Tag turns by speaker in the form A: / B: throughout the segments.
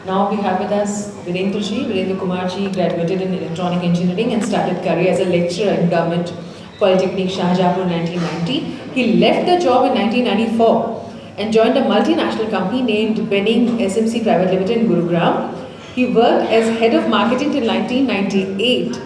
A: Now we have with us Virendra Kumar ji, graduated in electronic engineering and started career as a lecturer in Government Polytechnic Shahjahanpur in 1990. He left the job in 1994 and joined a multinational company named Benning SMC Private Limited in Gurugram. He worked as head of marketing till 1998.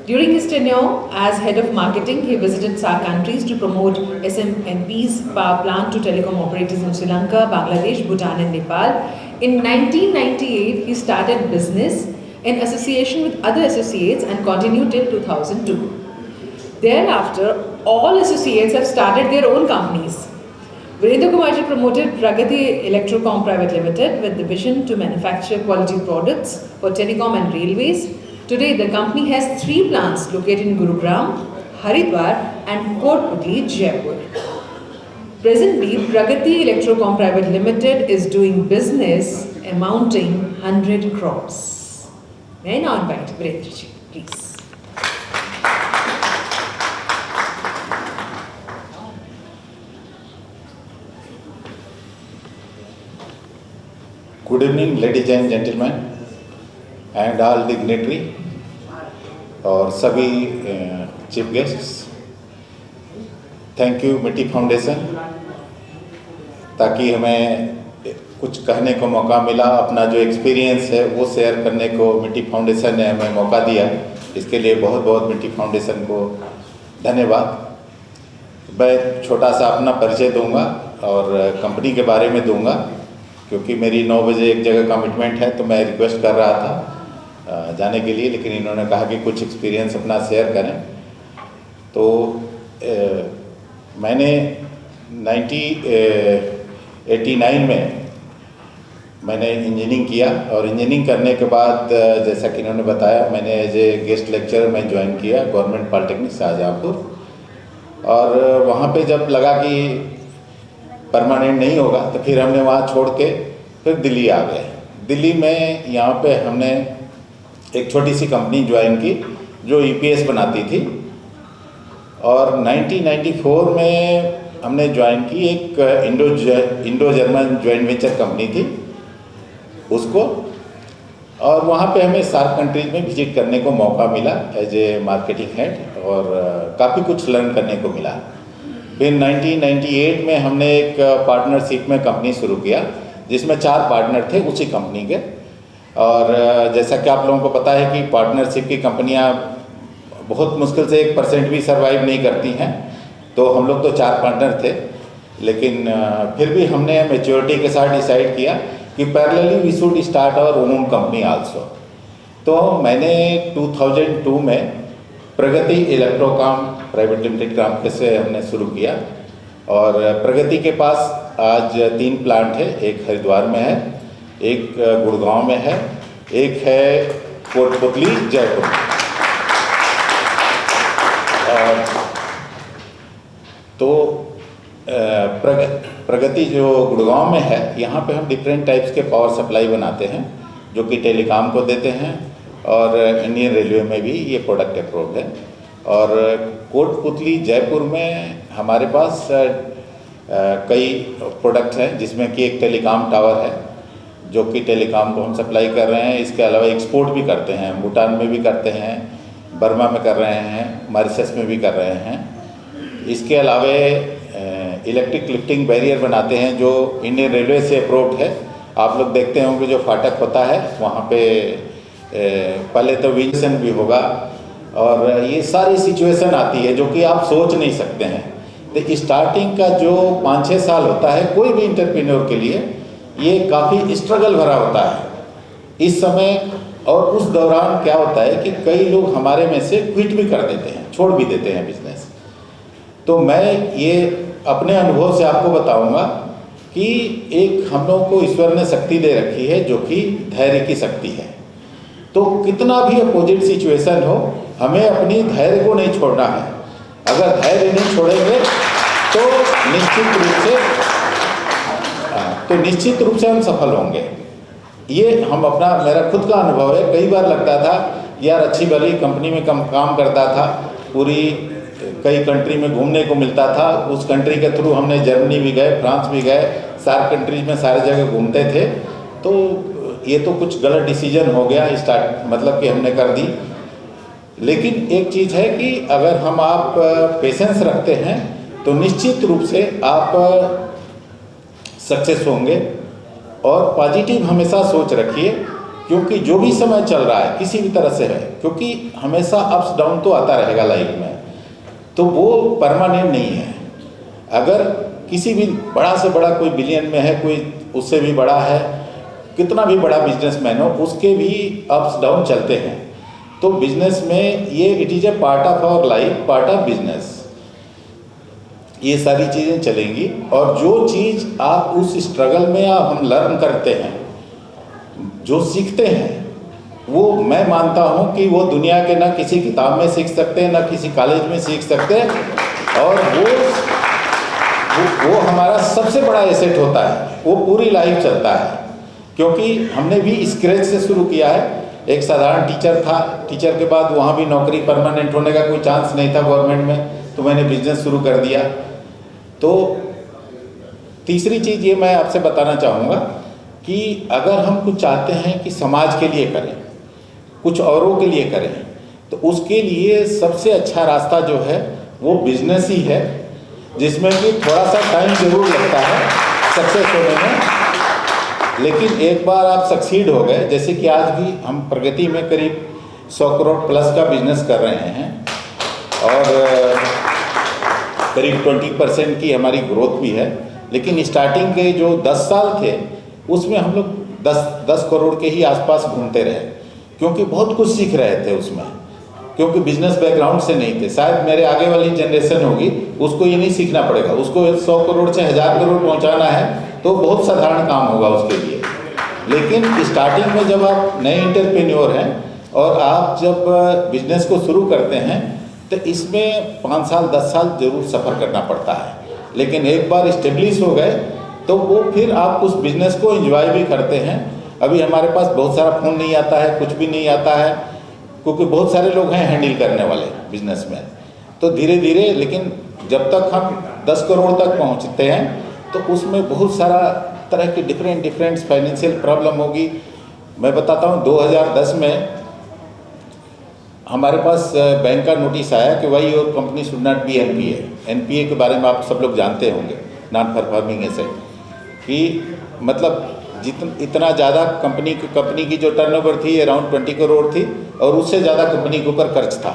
A: During his tenure as head of marketing, he visited SAARC countries to promote SMMP's power plant to telecom operators in Sri Lanka, Bangladesh, Bhutan and Nepal. In 1998, he started business in association with other associates and continued till 2002. Thereafter, all associates have started their own companies. Virendra Kumar ji promoted Pragati Electrocom Private Limited with the vision to manufacture quality products for telecom and railways. Today, the company has 3 plants located in Gurugram, Haridwar and Kotputli, Jaipur. Presently, Pragati Electrocom Private Limited is doing business amounting 100 crores. May I now invite Virendra ji, please.
B: Good evening, ladies and gentlemen, and all dignitary और सभी chief guests. Thank you मिट्टी foundation, ताकि हमें कुछ कहने को मौका मिला. अपना जो एक्सपीरियंस है वो शेयर करने को मिट्टी फाउंडेशन ने हमें मौका दिया. इसके लिए बहुत बहुत मिट्टी फाउंडेशन को धन्यवाद. मैं छोटा सा अपना परिचय दूंगा और कंपनी के बारे में दूंगा, क्योंकि मेरी 9 बजे एक जगह कमिटमेंट है, तो मैं रिक्वेस्ट कर रहा था जाने के लिए, लेकिन इन्होंने कहा कि कुछ एक्सपीरियंस अपना शेयर करें. तो मैंने 1989 में मैंने इंजीनियरिंग किया और इंजीनियरिंग करने के बाद जैसा कि इन्होंने बताया, मैंने एज ए गेस्ट लेक्चरर मैं ज्वाइन किया गवर्नमेंट पॉलिटेक्निक शाहजहाँपुर. और वहाँ पे जब लगा कि परमानेंट नहीं होगा, तो फिर हमने वहाँ छोड़ के फिर दिल्ली आ गए. दिल्ली में यहाँ पे हमने एक छोटी सी कंपनी ज्वाइन की जो ईपीएस बनाती थी. और 1994 में हमने ज्वाइन की एक Indo German joint venture company थी उसको. और वहाँ पे हमें सार्क कंट्रीज में विजिट करने को मौका मिला एज ए मार्केटिंग हेड, और काफ़ी कुछ लर्न करने को मिला. फिर 1998 में हमने एक पार्टनरशिप में कंपनी शुरू किया, जिसमें 4 पार्टनर थे उसी कंपनी के. और जैसा कि आप लोगों को पता है कि पार्टनरशिप की कंपनियां बहुत मुश्किल से 1% भी सर्वाइव नहीं करती हैं. तो हम लोग तो 4 पार्टनर थे, लेकिन फिर भी हमने मैच्योरिटी के साथ डिसाइड किया कि parallelly we should start our own company also. तो मैंने 2002 में प्रगति इलेक्ट्रोकॉम प्राइवेट लिमिटेड काम से हमने शुरू किया. और प्रगति के पास आज 3 प्लांट है. एक हरिद्वार में है, एक गुड़गांव में है, एक है कोटपुतली जयपुर. तो प्रगति जो गुड़गांव में है, यहाँ पे हम डिफरेंट टाइप्स के पावर सप्लाई बनाते हैं जो कि टेलीकॉम को देते हैं, और इंडियन रेलवे में भी ये प्रोडक्ट अप्रूव्ड है. और कोटपुतली जयपुर में हमारे पास कई प्रोडक्ट्स हैं, जिसमें कि एक टेलीकॉम टावर है जो कि टेलीकॉम को हम सप्लाई कर रहे हैं. इसके अलावा एक्सपोर्ट भी करते हैं, भूटान में भी करते हैं, बर्मा में कर रहे हैं, मॉरिशस में भी कर रहे हैं. इसके अलावा इलेक्ट्रिक लिफ्टिंग बैरियर बनाते हैं जो इंडियन रेलवे से अप्रूव्ड है. आप लोग देखते होंगे जो फाटक होता है वहाँ पे पहले तो विजन भी होगा, और ये सारी सिचुएशन आती है जो कि आप सोच नहीं सकते हैं. तो स्टार्टिंग का जो 5-6 साल होता है कोई भी एंटरप्रेन्योर के लिए, ये काफ़ी स्ट्रगल भरा होता है इस समय. और उस दौरान क्या होता है कि कई लोग हमारे में से क्विट भी कर देते हैं, छोड़ भी देते हैं बिजनेस. तो मैं ये अपने अनुभव से आपको बताऊंगा कि एक हम लोगों को ईश्वर ने शक्ति दे रखी है जो कि धैर्य की शक्ति है. तो कितना भी अपोजिट सिचुएशन हो, हमें अपनी धैर्य को नहीं छोड़ना है. अगर धैर्य नहीं छोड़ेंगे तो निश्चित रूप से हम सफल होंगे. ये हम अपना मेरा खुद का अनुभव है. कई बार लगता था यार अच्छी भली कंपनी में काम करता था, पूरी कई कंट्री में घूमने को मिलता था. उस कंट्री के थ्रू हमने जर्मनी भी गए, फ्रांस भी गए, सार्क कंट्रीज में सारी जगह घूमते थे. तो ये तो कुछ गलत डिसीजन हो गया स्टार्ट, मतलब कि हमने कर दी। लेकिन एक चीज़ है कि अगर आप पेशेंस रखते हैं तो निश्चित रूप से आप सक्सेस होंगे। और पॉजिटिव हमेशा सोच रखिए, क्योंकि जो भी समय चल रहा है किसी भी तरह से है, क्योंकि हमेशा अप्स डाउन तो आता रहेगा लाइफ में, तो वो परमानेंट नहीं है। अगर किसी भी बड़ा से बड़ा कोई बिलियन में है, कोई उससे भी बड़ा है, कितना भी बड़ा बिजनेसमैन हो, उसके भी अप्स डाउन चलते हैं। तो बिजनेस में ये it is a part of our life, part of business, ये सारी चीज़ें चलेंगी। और जो चीज़ आप उस स्ट्रगल में हम लर्न करते हैं, जो सीखते हैं, वो मैं मानता हूँ कि वो दुनिया के ना किसी किताब में सीख सकते हैं, ना किसी कॉलेज में सीख सकते हैं। और वो हमारा सबसे बड़ा एसेट होता है, वो पूरी लाइफ चलता है। क्योंकि हमने भी स्क्रैच से शुरू किया है। एक साधारण टीचर था, टीचर के बाद वहाँ भी नौकरी परमानेंट होने का कोई चांस नहीं था गवर्नमेंट में, तो मैंने बिजनेस शुरू कर दिया। तो तीसरी चीज़ ये मैं आपसे बताना चाहूँगा कि अगर हम कुछ चाहते हैं कि समाज के लिए करें, कुछ औरों के लिए करें, तो उसके लिए सबसे अच्छा रास्ता जो है वो बिजनेस ही है, जिसमें कि थोड़ा सा टाइम ज़रूर लगता है सक्सेस होने में। लेकिन एक बार आप सक्सीड हो गए, जैसे कि आज भी हम प्रगति में करीब 100 करोड़ प्लस का बिजनेस कर रहे हैं और करीब 20% की हमारी ग्रोथ भी है। लेकिन स्टार्टिंग के जो 10 साल थे उसमें हम लोग 10 करोड़ के ही आसपास घूमते रहे, क्योंकि बहुत कुछ सीख रहे थे उसमें, क्योंकि बिजनेस बैकग्राउंड से नहीं थे। शायद मेरे आगे वाली जनरेशन होगी, उसको ये नहीं सीखना पड़ेगा, उसको 100 करोड़ से 1000 करोड़ पहुंचाना है तो बहुत साधारण काम होगा उसके लिए। लेकिन स्टार्टिंग में जब आप नए एंटरप्रेन्योर हैं और आप जब बिजनेस को शुरू करते हैं, तो इसमें 5 साल 10 साल जरूर सफ़र करना पड़ता है। लेकिन एक बार इस्टेब्लिश हो गए तो वो फिर आप उस बिज़नेस को एंजॉय भी करते हैं। अभी हमारे पास बहुत सारा फ़ोन नहीं आता है, कुछ भी नहीं आता है, क्योंकि बहुत सारे लोग हैं हैंडल करने वाले बिजनेस में। तो धीरे धीरे, लेकिन जब तक हम 10 करोड़ तक पहुंचते हैं तो उसमें बहुत सारा तरह की डिफरेंट फाइनेंशियल प्रॉब्लम होगी। मैं बताता हूं, 2010 में हमारे पास बैंक का नोटिस आया कि भाई your company should not be NPA. NPA के बारे में आप सब लोग जानते होंगे, नॉन परफॉर्मिंग एसेट, कि मतलब इतना ज़्यादा कंपनी की जो टर्नओवर थी अराउंड 20 करोड़ थी और उससे ज़्यादा कंपनी के ऊपर खर्च था।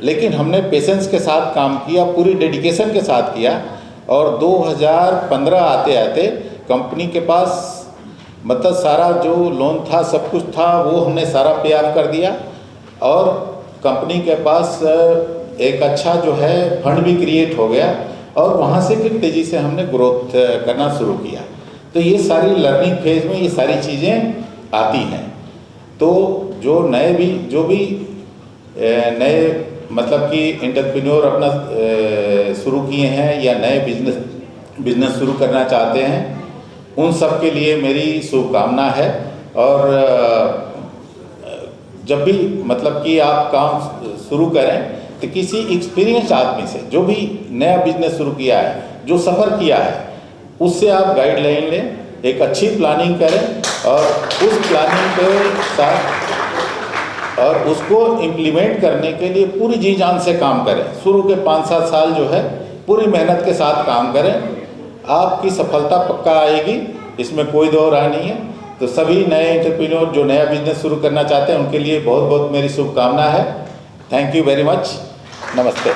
B: लेकिन हमने पेशेंस के साथ काम किया, पूरी डेडिकेशन के साथ किया, और 2015 आते आते कंपनी के पास मतलब सारा जो लोन था, सब कुछ था, वो हमने सारा पे ऑफ कर दिया और कंपनी के पास एक अच्छा जो है फंड भी क्रिएट हो गया और वहाँ से फिर तेज़ी से हमने ग्रोथ करना शुरू किया। तो ये सारी लर्निंग फेज में ये सारी चीज़ें आती हैं। तो जो भी नए मतलब कि एंटरप्रेन्योर अपना शुरू किए हैं या नए बिजनेस शुरू करना चाहते हैं, उन सब के लिए मेरी शुभकामना है। और जब भी मतलब कि आप काम शुरू करें तो किसी एक्सपीरियंस आदमी से, जो भी नया बिजनेस शुरू किया है, जो सफ़र किया है, उससे आप गाइडलाइन लें, एक अच्छी प्लानिंग करें और उस प्लानिंग के साथ और उसको इम्प्लीमेंट करने के लिए पूरी जी जान से काम करें। शुरू के 5-7 साल जो है पूरी मेहनत के साथ काम करें, आपकी सफलता पक्का आएगी, इसमें कोई दो राय नहीं है। तो सभी नए एंटरप्रेन्योर जो नया बिजनेस शुरू करना चाहते हैं उनके लिए बहुत बहुत मेरी शुभकामना है। Thank you very much. नमस्ते।